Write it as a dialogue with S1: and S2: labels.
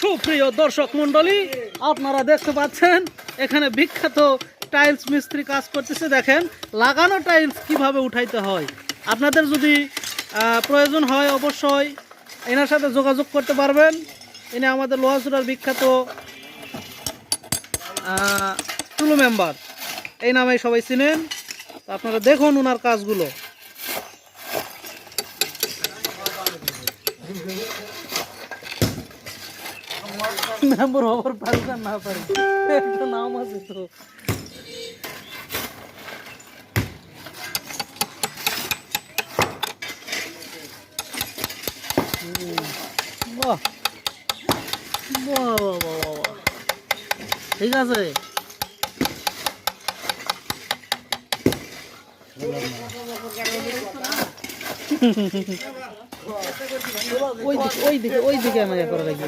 S1: সুপ্রিয় দর্শক মন্ডলী, আপনারা দেখতে পাচ্ছেন এখানে বিখ্যাত টাইলস মিস্ত্রি কাজ করতেছে। দেখেন লাগানো টাইলস কিভাবে উঠাইতে হয়। আপনাদের যদি প্রয়োজন হয় অবশ্যই এনার সাথে যোগাযোগ করতে পারবেন। ইনি আমাদের লোহাচূড়ার বিখ্যাত টুলু মেম্বার, এই নামে সবাই চিনেন। আপনারা দেখুন ওনার কাজগুলো। মেম্বার হবার পারি না পারি, একটা নাম আছে তো। বাহ বাহ বাহ বাহ, ঠিক আছে। ওই দিকে ওই দিকে ওই দিকে আমি করা লাগবে।